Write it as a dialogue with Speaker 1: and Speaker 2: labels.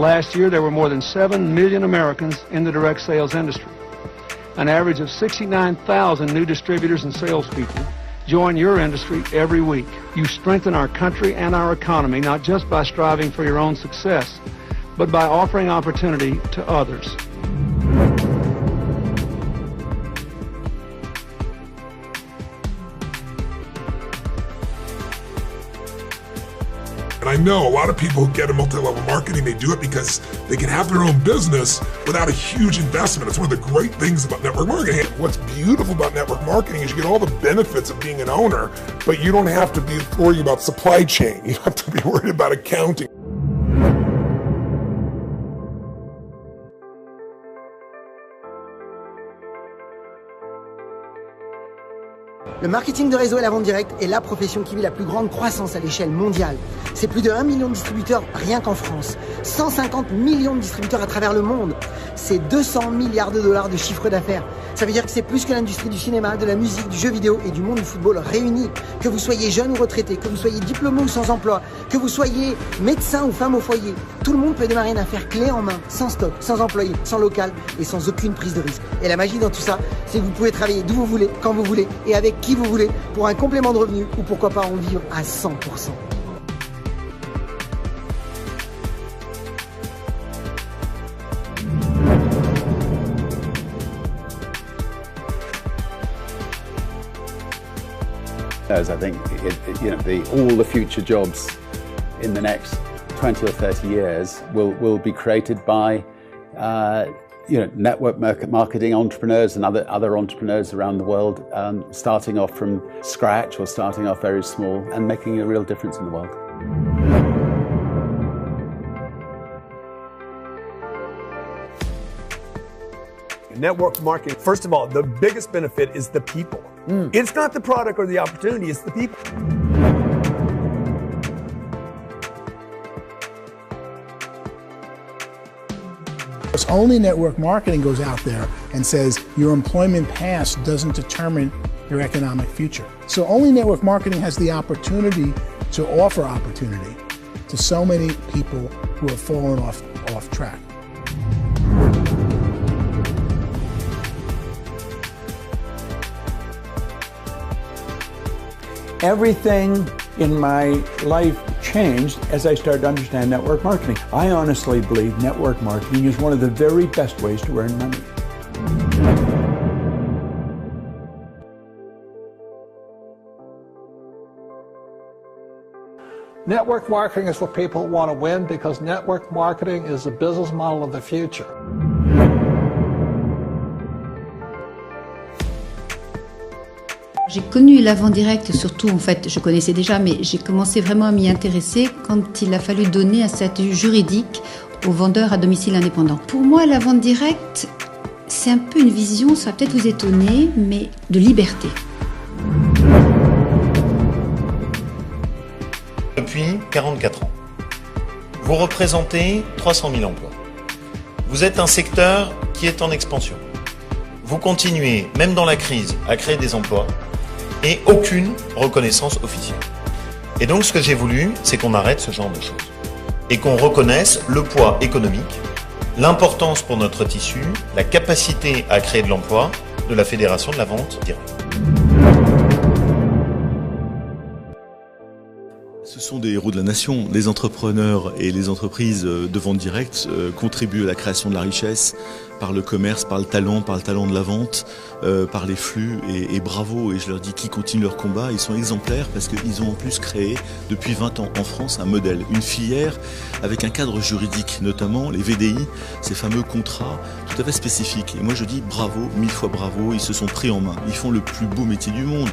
Speaker 1: Last year, there were more than 7 million Americans in the direct sales industry. An average of 69,000 new distributors and salespeople join your industry every week. You strengthen our country and our economy, not just by striving for your own success, but by offering opportunity to others.
Speaker 2: And I know a lot of people who get into multi-level marketing, they do it because they can have their own business without a huge investment. It's one of the great things about network marketing. What's beautiful about network marketing is you get all the benefits of being an owner, but you don't have to be worried about supply chain. You don't have to be worried about accounting.
Speaker 3: Le marketing de réseau et la vente directe est la profession qui vit la plus grande croissance à l'échelle mondiale. C'est plus de 1 million de distributeurs rien qu'en France, 150 millions de distributeurs à travers le monde. C'est 200 milliards de dollars de chiffre d'affaires. Ça veut dire que c'est plus que l'industrie du cinéma, de la musique, du jeu vidéo et du monde du football réunis. Que vous soyez jeune ou retraité, que vous soyez diplômé ou sans emploi, que vous soyez médecin ou femme au foyer, tout le monde peut démarrer une affaire clé en main, sans stock, sans employé, sans local et sans aucune prise de risque. Et la magie dans tout ça, c'est que vous pouvez travailler d'où vous voulez, quand vous voulez et avec qui vous voulez pour un complément de revenu ou pourquoi pas en vivre à 100%.
Speaker 4: As I think all the future jobs in the next 20 or 30 years will be created by network marketing entrepreneurs and other entrepreneurs around the world, starting off from scratch or starting off very small and making a real difference in the world.
Speaker 5: Network marketing, first of all, the biggest benefit is the people. It's not the product or the opportunity, it's the people.
Speaker 6: Only network marketing goes out there and says your employment past doesn't determine your economic future. So only network marketing has the opportunity to offer opportunity to so many people who have fallen off track.
Speaker 7: Everything in my life changed as I started to understand network marketing. I honestly believe network marketing is one of the very best ways to earn money.
Speaker 8: Network marketing is what people want to win because network marketing is the business model of the future.
Speaker 9: J'ai connu la vente directe, surtout en fait, je connaissais déjà, mais j'ai commencé vraiment à m'y intéresser quand il a fallu donner un statut juridique aux vendeurs à domicile indépendant. Pour moi, la vente directe, c'est un peu une vision, ça va peut-être vous étonner, mais de liberté.
Speaker 10: Depuis 44 ans, vous représentez 300 000 emplois. Vous êtes un secteur qui est en expansion. Vous continuez, même dans la crise, à créer des emplois et aucune reconnaissance officielle. Et donc ce que j'ai voulu, c'est qu'on arrête ce genre de choses et qu'on reconnaisse le poids économique, l'importance pour notre tissu, la capacité à créer de l'emploi de la Fédération de la vente directe.
Speaker 11: Ce sont des héros de la nation. Les entrepreneurs et les entreprises de vente directe contribuent à la création de la richesse par le commerce, par le talent de la vente, par les flux et bravo. Et je leur dis qu'ils continuent leur combat. Ils sont exemplaires parce qu'ils ont en plus créé depuis 20 ans en France un modèle, une filière avec un cadre juridique, notamment les VDI, ces fameux contrats tout à fait spécifiques. Et moi je dis bravo, 1000 fois bravo, ils se sont pris en main. Ils font le plus beau métier du monde.